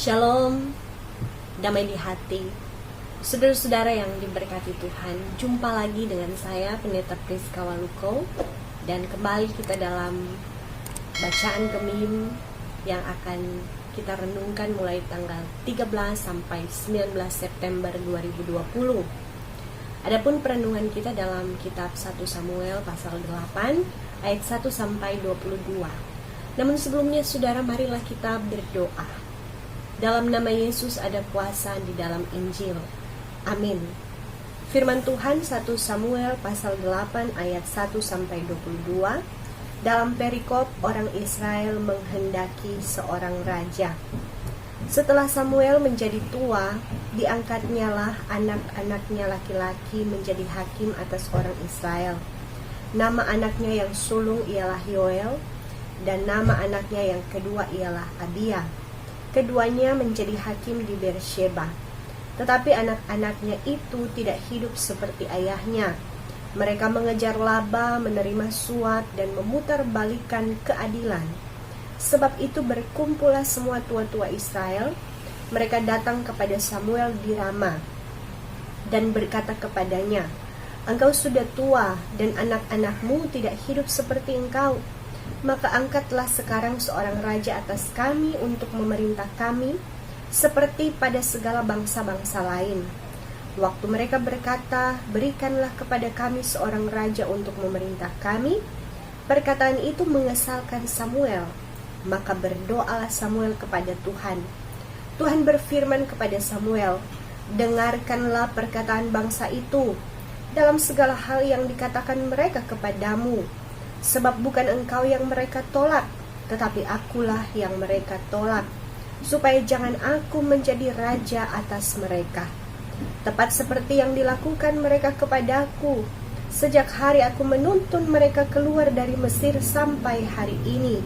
Shalom, damai di hati. Saudara-saudara yang diberkati Tuhan, jumpa lagi dengan saya Pendeta Priska Waluko. Dan kembali kita dalam bacaan Gemim yang akan kita renungkan mulai tanggal 13 sampai 19 September 2020. Adapun perenungan kita dalam kitab 1 Samuel pasal 8 ayat 1 sampai 22. Namun sebelumnya saudara, marilah kita berdoa. Dalam nama Yesus ada kuasa di dalam Injil. Amin. Firman Tuhan 1 Samuel pasal 8 ayat 1 sampai 22. Dalam perikop orang Israel menghendaki seorang raja. Setelah Samuel menjadi tua, diangkatnya lah anak-anaknya laki-laki menjadi hakim atas orang Israel. Nama anaknya yang sulung ialah Yoel, dan nama anaknya yang kedua ialah Abia. Keduanya menjadi hakim di Beersheba. Tetapi anak-anaknya itu tidak hidup seperti ayahnya. Mereka mengejar laba, menerima suap, dan memutarbalikkan keadilan. Sebab itu berkumpullah semua tua-tua Israel. Mereka datang kepada Samuel di Rama dan berkata kepadanya, "Engkau sudah tua dan anak-anakmu tidak hidup seperti engkau. Maka angkatlah sekarang seorang raja atas kami untuk memerintah kami, seperti pada segala bangsa-bangsa lain." Waktu mereka berkata, "Berikanlah kepada kami seorang raja untuk memerintah kami," perkataan itu mengesalkan Samuel. Maka berdoalah Samuel kepada Tuhan. Tuhan berfirman kepada Samuel, "Dengarkanlah perkataan bangsa itu dalam segala hal yang dikatakan mereka kepadamu. Sebab bukan engkau yang mereka tolak, tetapi akulah yang mereka tolak, supaya jangan aku menjadi raja atas mereka. Tepat seperti yang dilakukan mereka kepadaku, sejak hari aku menuntun mereka keluar dari Mesir sampai hari ini,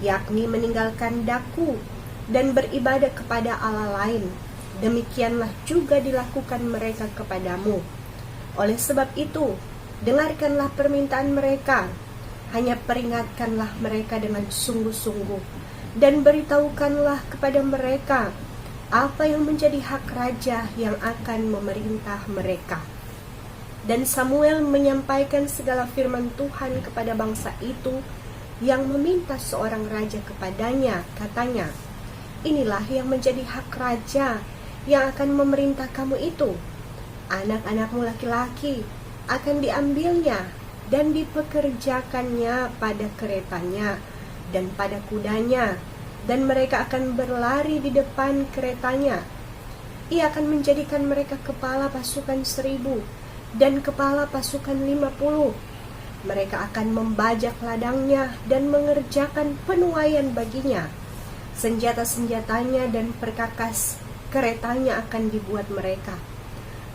yakni meninggalkan daku dan beribadah kepada Allah lain. Demikianlah juga dilakukan mereka kepadamu. Oleh sebab itu, dengarkanlah permintaan mereka. Hanya peringatkanlah mereka dengan sungguh-sungguh, dan beritahukanlah kepada mereka apa yang menjadi hak raja yang akan memerintah mereka." Dan Samuel menyampaikan segala firman Tuhan kepada bangsa itu yang meminta seorang raja kepadanya. Katanya, "Inilah yang menjadi hak raja yang akan memerintah kamu itu. Anak-anakmu laki-laki akan diambilnya dan dipekerjakannya pada keretanya dan pada kudanya, dan mereka akan berlari di depan keretanya. Ia akan menjadikan mereka kepala pasukan 1,000 dan kepala pasukan 50. Mereka akan membajak ladangnya dan mengerjakan penuaian baginya. Senjata-senjatanya dan perkakas keretanya akan dibuat mereka.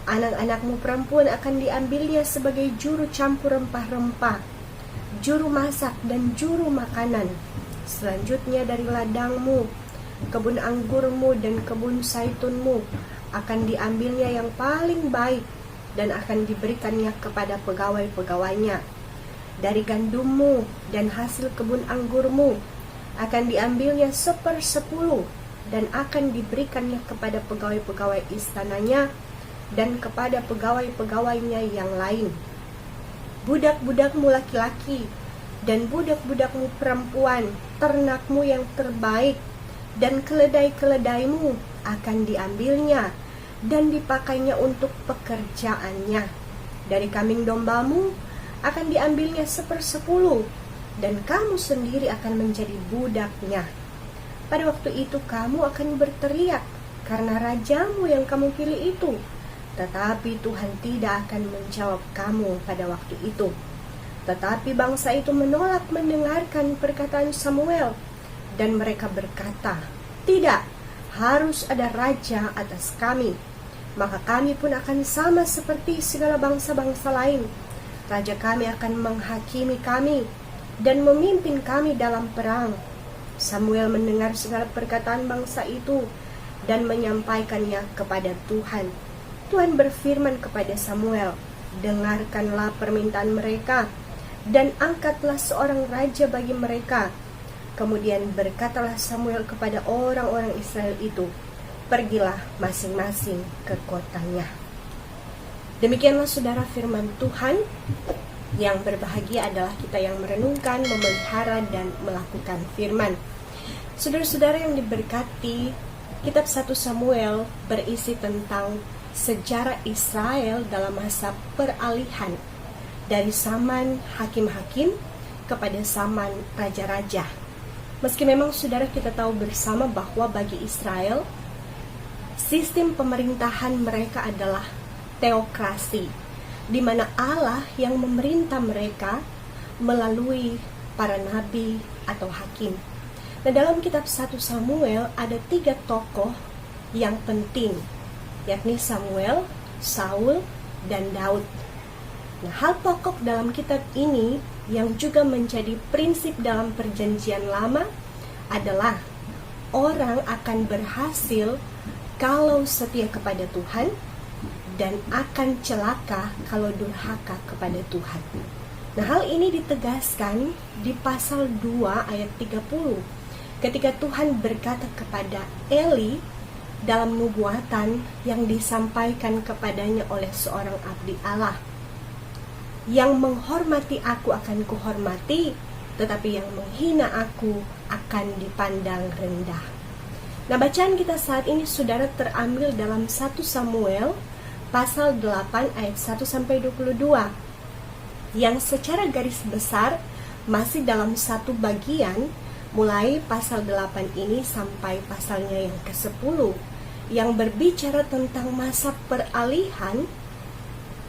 Anak-anakmu perempuan akan diambilnya sebagai juru campur rempah-rempah, juru masak dan juru makanan. Selanjutnya dari ladangmu, kebun anggurmu dan kebun saitunmu akan diambilnya yang paling baik dan akan diberikannya kepada pegawai-pegawainya. Dari gandummu dan hasil kebun anggurmu akan diambilnya 1/10 dan akan diberikannya kepada pegawai-pegawai istananya dan kepada pegawai-pegawainya yang lain. Budak-budakmu laki-laki dan budak-budakmu perempuan, ternakmu yang terbaik dan keledai-keledaimu akan diambilnya dan dipakainya untuk pekerjaannya. Dari kambing dombamu akan diambilnya 1/10 dan kamu sendiri akan menjadi budaknya. Pada waktu itu kamu akan berteriak karena rajamu yang kamu pilih itu. Tetapi Tuhan tidak akan menjawab kamu pada waktu itu." Tetapi bangsa itu menolak mendengarkan perkataan Samuel, dan mereka berkata, "Tidak, harus ada raja atas kami. Maka kami pun akan sama seperti segala bangsa-bangsa lain. Raja kami akan menghakimi kami dan memimpin kami dalam perang." Samuel mendengar segala perkataan bangsa itu dan menyampaikannya kepada Tuhan. Tuhan berfirman kepada Samuel, "Dengarkanlah permintaan mereka, dan angkatlah seorang raja bagi mereka. Kemudian berkatalah Samuel kepada orang-orang Israel itu, pergilah masing-masing ke kotanya. Demikianlah saudara firman Tuhan. Yang berbahagia adalah kita yang merenungkan, memelihara, dan melakukan firman. Saudara-saudara yang diberkati, kitab 1 Samuel berisi tentang sejarah Israel dalam masa peralihan dari zaman hakim-hakim kepada zaman raja-raja. Meski memang saudara kita tahu bersama bahwa bagi Israel, sistem pemerintahan mereka adalah teokrasi, di mana Allah yang memerintah mereka melalui para nabi atau hakim. Nah, dalam kitab 1 Samuel ada 3 tokoh yang penting, yakni Samuel, Saul, dan Daud. Nah, hal pokok dalam kitab ini yang juga menjadi prinsip dalam perjanjian lama adalah orang akan berhasil kalau setia kepada Tuhan, dan akan celaka kalau durhaka kepada Tuhan. Nah, hal ini ditegaskan di pasal 2 ayat 30 ketika Tuhan berkata kepada Eli dalam nubuatan yang disampaikan kepadanya oleh seorang abdi Allah, yang menghormati aku akan kuhormati, tetapi yang menghina aku akan dipandang rendah. Nah, bacaan kita saat ini saudara terambil dalam 1 Samuel pasal 8 ayat 1-22 yang secara garis besar masih dalam satu bagian, mulai pasal 8 ini sampai pasalnya yang ke-10 yang berbicara tentang masa peralihan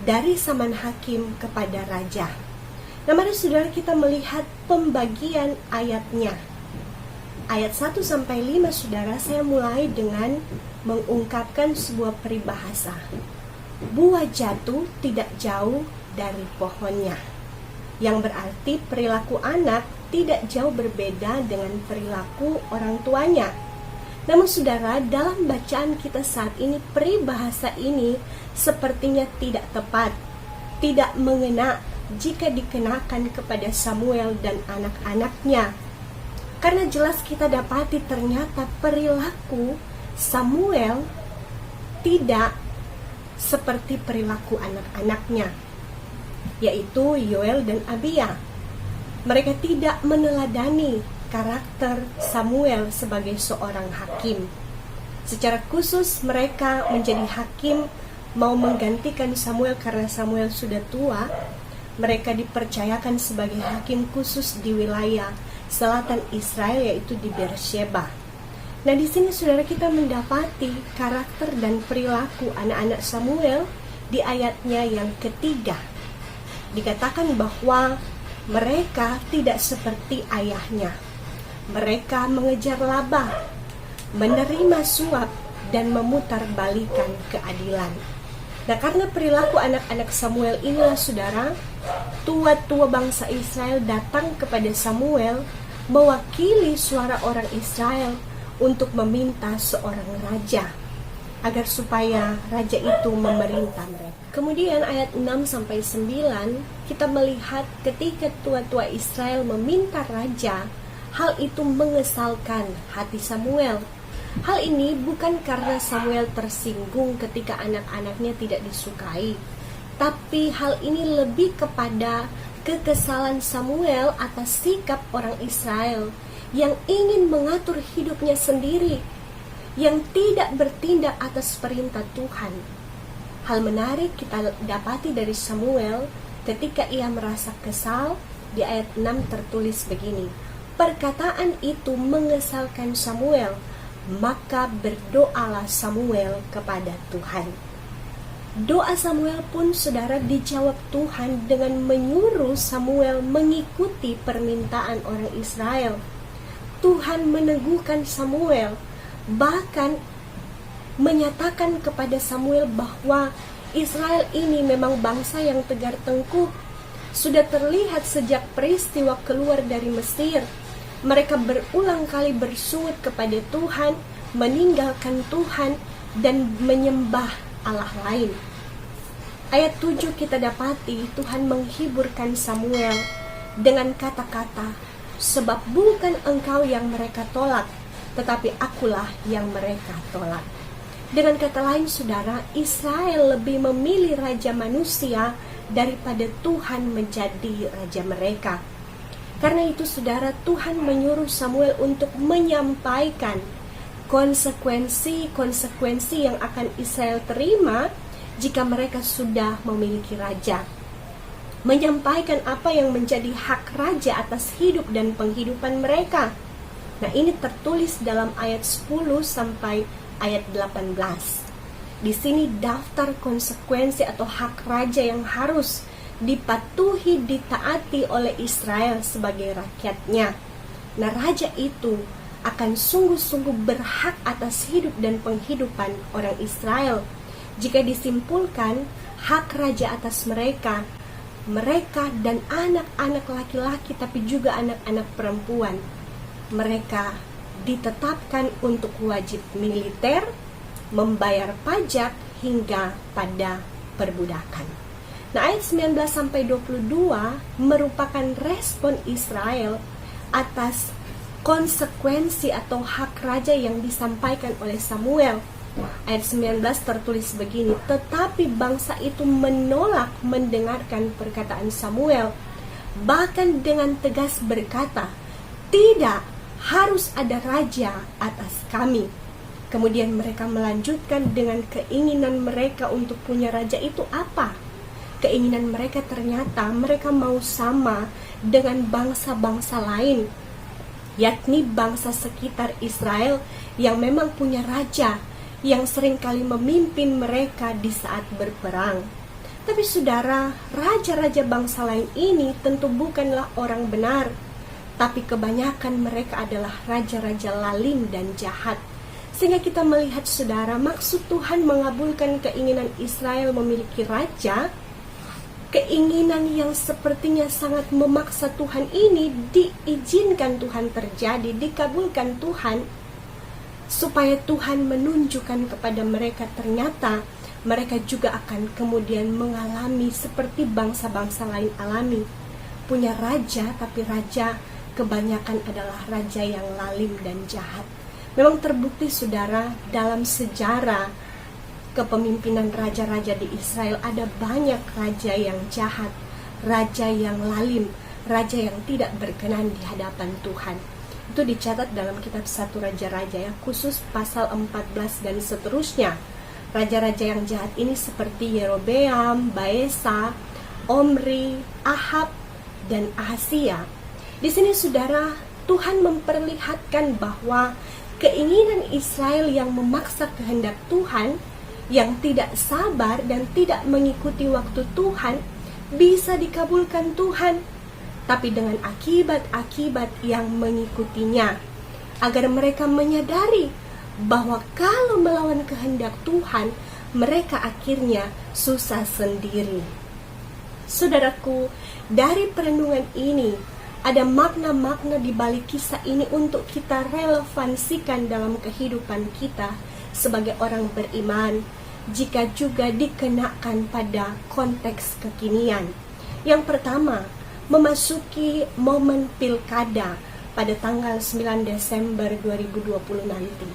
dari zaman hakim kepada raja. Nah, mari saudara kita melihat pembagian ayatnya. Ayat 1-5 saudara, saya mulai dengan mengungkapkan sebuah peribahasa. Buah jatuh tidak jauh dari pohonnya, yang berarti perilaku anak tidak jauh berbeda dengan perilaku orang tuanya. Namun saudara, dalam bacaan kita saat ini, peribahasa ini sepertinya tidak tepat, tidak mengena jika dikenakan kepada Samuel dan anak-anaknya. Karena jelas kita dapati ternyata perilaku Samuel tidak seperti perilaku anak-anaknya, yaitu Yoel dan Abia. Mereka tidak meneladani karakter Samuel sebagai seorang hakim. Secara khusus mereka menjadi hakim mau menggantikan Samuel karena Samuel sudah tua. Mereka dipercayakan sebagai hakim khusus di wilayah selatan Israel, yaitu di Beersheba. Nah, di sini saudara kita mendapati karakter dan perilaku anak-anak Samuel di ayatnya yang ketiga. Dikatakan bahwa mereka tidak seperti ayahnya. Mereka mengejar laba, menerima suap, dan memutarbalikkan keadilan. Nah, karena perilaku anak-anak Samuel inilah saudara, tua-tua bangsa Israel datang kepada Samuel mewakili suara orang Israel untuk meminta seorang raja, agar supaya raja itu memerintah mereka. Kemudian ayat 6-9 kita melihat ketika tua-tua Israel meminta raja, hal itu mengesalkan hati Samuel. Hal ini bukan karena Samuel tersinggung ketika anak-anaknya tidak disukai, tapi hal ini lebih kepada kekesalan Samuel atas sikap orang Israel yang ingin mengatur hidupnya sendiri, yang tidak bertindak atas perintah Tuhan. Hal menarik kita dapati dari Samuel ketika ia merasa kesal. Di ayat 6 tertulis begini, perkataan itu mengesalkan Samuel, maka berdoalah Samuel kepada Tuhan. Doa Samuel pun saudara dijawab Tuhan dengan menyuruh Samuel mengikuti permintaan orang Israel. Tuhan meneguhkan Samuel, bahkan menyatakan kepada Samuel bahwa Israel ini memang bangsa yang tegar tengkuk. Sudah terlihat sejak peristiwa keluar dari Mesir. Mereka berulang kali bersuut kepada Tuhan, meninggalkan Tuhan, dan menyembah Allah lain. Ayat 7 kita dapati Tuhan menghiburkan Samuel dengan kata-kata, sebab bukan engkau yang mereka tolak, tetapi akulah yang mereka tolak. Dengan kata lain, saudara, Israel lebih memilih raja manusia daripada Tuhan menjadi raja mereka. Karena itu, saudara, Tuhan menyuruh Samuel untuk menyampaikan konsekuensi yang akan Israel terima jika mereka sudah memiliki raja. Menyampaikan apa yang menjadi hak raja atas hidup dan penghidupan mereka. Nah, ini tertulis dalam ayat 10 sampai ayat 18. Di sini daftar konsekuensi atau hak raja yang harus dipatuhi, ditaati oleh Israel sebagai rakyatnya. Nah, raja itu akan sungguh-sungguh berhak atas hidup dan penghidupan orang Israel. Jika disimpulkan, hak raja atas mereka dan anak-anak laki-laki, tapi juga anak-anak perempuan, mereka ditetapkan untuk wajib militer, membayar pajak, hingga pada perbudakan. Nah, ayat 19-22 merupakan respon Israel atas konsekuensi atau hak raja yang disampaikan oleh Samuel. Ayat 19 tertulis begini, tetapi bangsa itu menolak mendengarkan perkataan Samuel, bahkan dengan tegas berkata, tidak, harus ada raja atas kami. Kemudian mereka melanjutkan dengan keinginan mereka untuk punya raja itu apa? Keinginan mereka ternyata mereka mau sama dengan bangsa-bangsa lain, yakni bangsa sekitar Israel yang memang punya raja yang seringkali memimpin mereka di saat berperang. Tapi saudara, raja-raja bangsa lain ini tentu bukanlah orang benar, tapi kebanyakan mereka adalah raja-raja lalim dan jahat. Sehingga kita melihat, saudara, maksud Tuhan mengabulkan keinginan Israel memiliki raja, keinginan yang sepertinya sangat memaksa Tuhan ini diizinkan Tuhan terjadi, dikabulkan Tuhan, supaya Tuhan menunjukkan kepada mereka ternyata mereka juga akan kemudian mengalami seperti bangsa-bangsa lain alami. Punya raja, tapi raja kebanyakan adalah raja yang lalim dan jahat. Memang terbukti, saudara, dalam sejarah kepemimpinan raja-raja di Israel ada banyak raja yang jahat, raja yang lalim, raja yang tidak berkenan di hadapan Tuhan. Itu dicatat dalam kitab 1 Raja-Raja ya, khusus pasal 14 dan seterusnya. Raja-raja yang jahat ini seperti Yerobeam, Baesa, Omri, Ahab, dan Ahazia. Di sini, saudara, Tuhan memperlihatkan bahwa keinginan Israel yang memaksa kehendak Tuhan, yang tidak sabar dan tidak mengikuti waktu Tuhan, bisa dikabulkan Tuhan, tapi dengan akibat-akibat yang mengikutinya, agar mereka menyadari bahwa kalau melawan kehendak Tuhan, mereka akhirnya susah sendiri. Saudaraku, dari perenungan ini ada makna-makna di balik kisah ini untuk kita relevansikan dalam kehidupan kita sebagai orang beriman, jika juga dikenakan pada konteks kekinian. Yang pertama, memasuki momen pilkada pada tanggal 9 Desember 2020 nanti.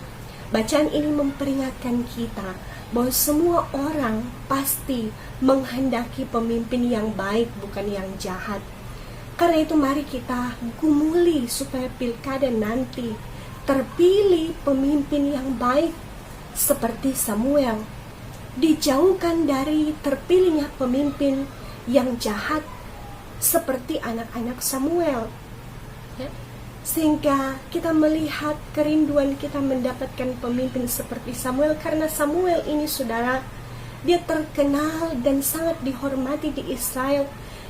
Bacaan ini memperingatkan kita bahwa semua orang pasti menghendaki pemimpin yang baik, bukan yang jahat. Karena itu mari kita gumuli supaya pilkada nanti terpilih pemimpin yang baik seperti Samuel, dijauhkan dari terpilihnya pemimpin yang jahat seperti anak-anak Samuel, ya. Sehingga kita melihat kerinduan kita mendapatkan pemimpin seperti Samuel, karena Samuel ini, saudara, dia terkenal dan sangat dihormati di Israel,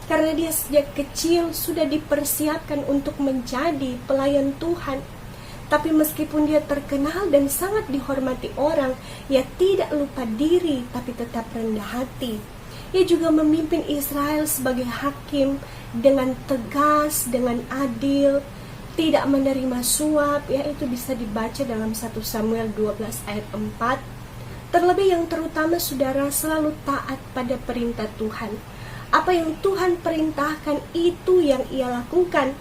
karena dia sejak kecil sudah dipersiapkan untuk menjadi pelayan Tuhan. Tapi meskipun dia terkenal dan sangat dihormati orang, ia tidak lupa diri, tapi tetap rendah hati. Ia juga memimpin Israel sebagai hakim dengan tegas, dengan adil, tidak menerima suap, ya, itu bisa dibaca dalam 1 Samuel 12 ayat 4. Terlebih yang terutama, saudara, selalu taat pada perintah Tuhan. Apa yang Tuhan perintahkan itu yang ia lakukan.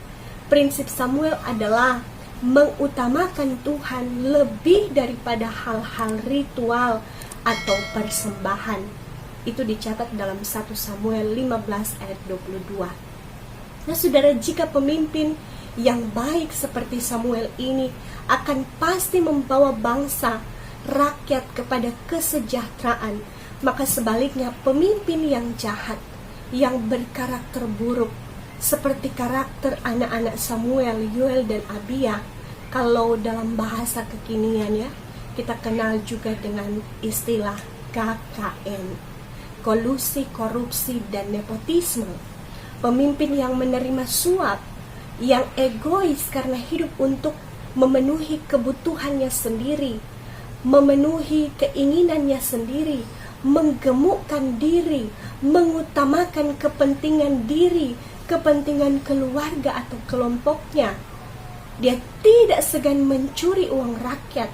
Prinsip Samuel adalah mengutamakan Tuhan lebih daripada hal-hal ritual atau persembahan. Itu dicatat dalam 1 Samuel 15 ayat 22. Nah saudara, jika pemimpin yang baik seperti Samuel ini akan pasti membawa bangsa, rakyat kepada kesejahteraan, maka sebaliknya pemimpin yang jahat, yang berkarakter buruk, seperti karakter anak-anak Samuel, Yoel dan Abia, kalau dalam bahasa kekinian ya, kita kenal juga dengan istilah KKN, kolusi, korupsi, dan nepotisme. Pemimpin yang menerima suap, yang egois karena hidup untuk memenuhi kebutuhannya sendiri, memenuhi keinginannya sendiri, menggemukkan diri, mengutamakan kepentingan diri, kepentingan keluarga atau kelompoknya. Dia tidak segan mencuri uang rakyat.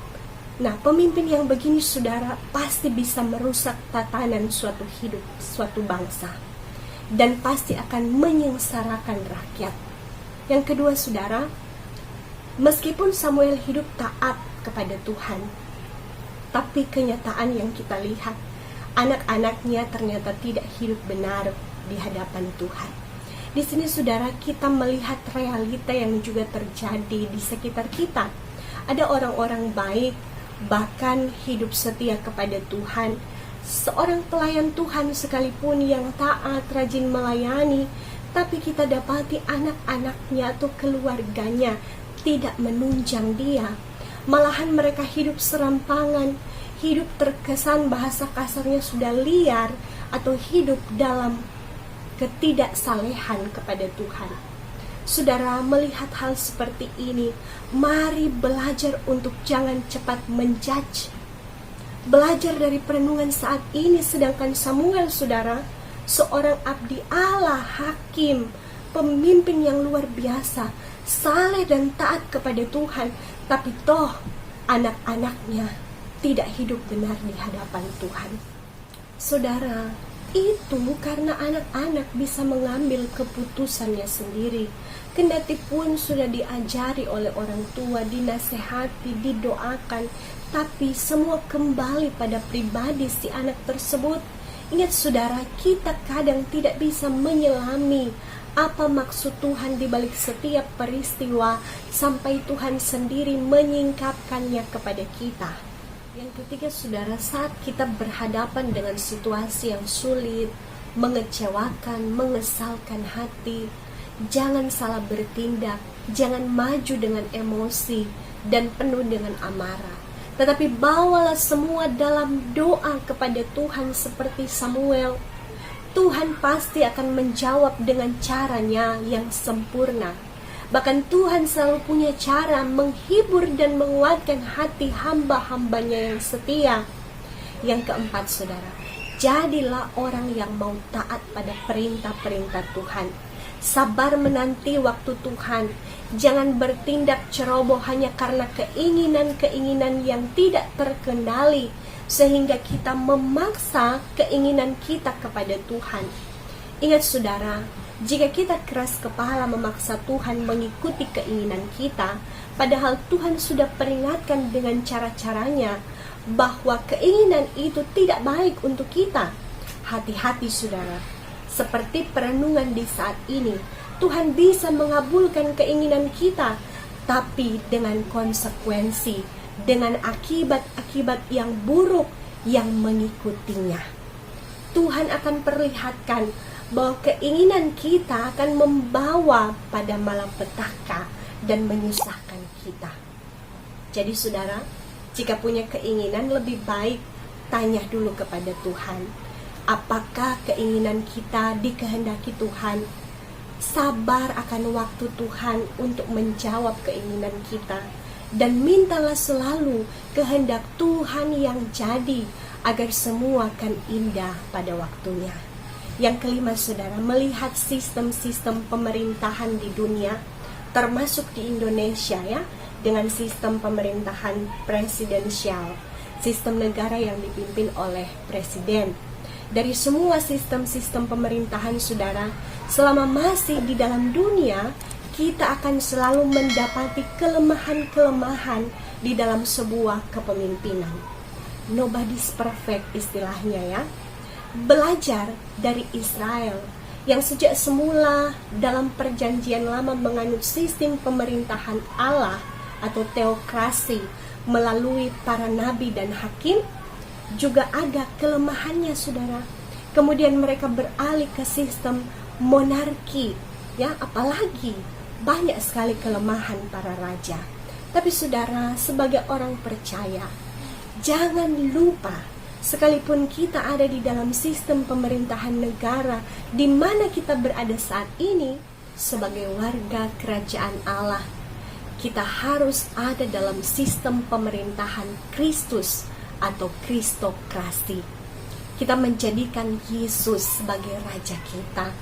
Nah, pemimpin yang begini saudara pasti bisa merusak tatanan suatu hidup, suatu bangsa, dan pasti akan menyengsarakan rakyat. Yang kedua saudara, meskipun Samuel hidup taat kepada Tuhan, tapi kenyataan yang kita lihat, anak-anaknya ternyata tidak hidup benar di hadapan Tuhan. Di sini saudara, kita melihat realita yang juga terjadi di sekitar kita. Ada orang-orang baik, bahkan hidup setia kepada Tuhan. Seorang pelayan Tuhan sekalipun yang taat, rajin melayani, tapi kita dapati anak-anaknya atau keluarganya tidak menunjang dia. Malahan mereka hidup serampangan, hidup terkesan bahasa kasarnya sudah liar, atau hidup dalam ketidaksalehan kepada Tuhan. Saudara, melihat hal seperti ini, mari belajar untuk jangan cepat menjudge. Belajar dari perenungan saat ini, sedangkan Samuel saudara, seorang abdi Allah, hakim, pemimpin yang luar biasa, saleh dan taat kepada Tuhan, tapi toh anak-anaknya tidak hidup benar di hadapan Tuhan. Saudara, itu karena anak-anak bisa mengambil keputusannya sendiri. Kendati pun sudah diajari oleh orang tua, dinasehati, didoakan, tapi semua kembali pada pribadi si anak tersebut. Ingat saudara, kita kadang tidak bisa menyelami apa maksud Tuhan di balik setiap peristiwa sampai Tuhan sendiri menyingkapkannya kepada kita. Yang ketiga saudara, saat kita berhadapan dengan situasi yang sulit, mengecewakan, mengesalkan hati, jangan salah bertindak, jangan maju dengan emosi dan penuh dengan amarah. Tetapi bawalah semua dalam doa kepada Tuhan seperti Samuel. Tuhan pasti akan menjawab dengan caranya yang sempurna. Bahkan Tuhan selalu punya cara menghibur dan menguatkan hati hamba-hambanya yang setia. Yang keempat saudara, jadilah orang yang mau taat pada perintah-perintah Tuhan. Sabar menanti waktu Tuhan. Jangan bertindak ceroboh hanya karena keinginan-keinginan yang tidak terkendali, sehingga kita memaksa keinginan kita kepada Tuhan. Ingat saudara, jika kita keras kepala memaksa Tuhan mengikuti keinginan kita, padahal Tuhan sudah peringatkan dengan cara-caranya bahwa keinginan itu tidak baik untuk kita. Hati-hati saudara, seperti perenungan di saat ini, Tuhan bisa mengabulkan keinginan kita, tapi dengan konsekuensi, dengan akibat-akibat yang buruk yang mengikutinya. Tuhan akan perlihatkan bahwa keinginan kita akan membawa pada malapetaka dan menyusahkan kita. Jadi saudara, jika punya keinginan, lebih baik tanya dulu kepada Tuhan, apakah keinginan kita dikehendaki Tuhan? Sabar akan waktu Tuhan untuk menjawab keinginan kita, dan mintalah selalu kehendak Tuhan yang jadi, agar semua akan indah pada waktunya. Yang kelima saudara, melihat sistem-sistem pemerintahan di dunia, termasuk di Indonesia ya, dengan sistem pemerintahan presidensial, sistem negara yang dipimpin oleh presiden. Dari semua sistem-sistem pemerintahan saudara, selama masih di dalam dunia, kita akan selalu mendapati kelemahan-kelemahan di dalam sebuah kepemimpinan. Nobody's perfect istilahnya ya. Belajar dari Israel yang sejak semula dalam perjanjian lama menganut sistem pemerintahan Allah atau teokrasi melalui para nabi dan hakim, juga ada kelemahannya saudara. Kemudian mereka beralih ke sistem monarki ya, apalagi banyak sekali kelemahan para raja. Tapi saudara, sebagai orang percaya, jangan lupa, sekalipun kita ada di dalam sistem pemerintahan negara di mana kita berada saat ini, sebagai warga kerajaan Allah, kita harus ada dalam sistem pemerintahan Kristus atau kristokrasi. Kita menjadikan Yesus sebagai Raja kita,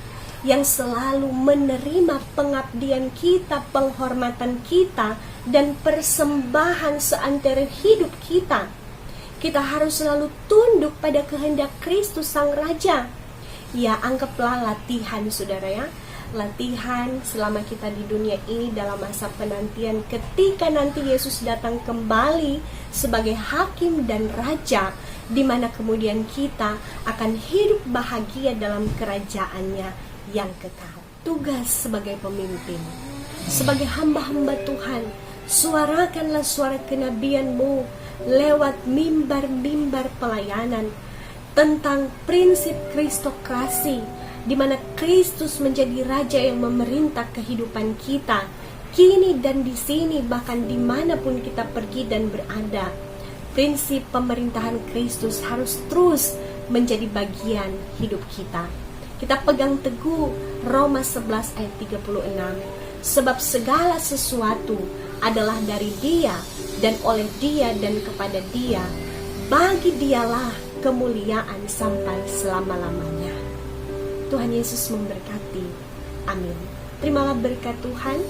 yang selalu menerima pengabdian kita, penghormatan kita, dan persembahan seantero hidup kita. Kita harus selalu tunduk pada kehendak Kristus Sang Raja. Ya, anggaplah latihan saudara ya. Latihan selama kita di dunia ini dalam masa penantian ketika nanti Yesus datang kembali sebagai hakim dan raja, di mana kemudian kita akan hidup bahagia dalam kerajaannya yang kekal. Tugas sebagai pemimpin, sebagai hamba-hamba Tuhan, suarakanlah suara kenabianmu lewat mimbar-mimbar pelayanan tentang prinsip kristokrasi, di mana Kristus menjadi Raja yang memerintah kehidupan kita kini dan di sini, bahkan dimanapun kita pergi dan berada. Prinsip pemerintahan Kristus harus terus menjadi bagian hidup kita. Kita pegang teguh Roma 11 ayat 36. Sebab segala sesuatu adalah dari Dia dan oleh Dia dan kepada Dia. Bagi Dialah kemuliaan sampai selama-lamanya. Tuhan Yesus memberkati. Amin. Terimalah berkat Tuhan,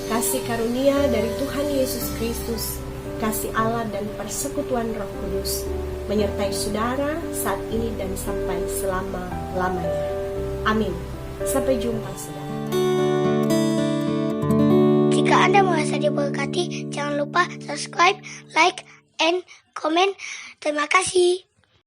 kasih karunia dari Tuhan Yesus Kristus, kasih Allah dan persekutuan Roh Kudus menyertai saudara saat ini dan sampai selama-lamanya. Amin. Sampai jumpa saudara. Jika Anda merasa diberkati, jangan lupa subscribe, like, and comment. Terima kasih.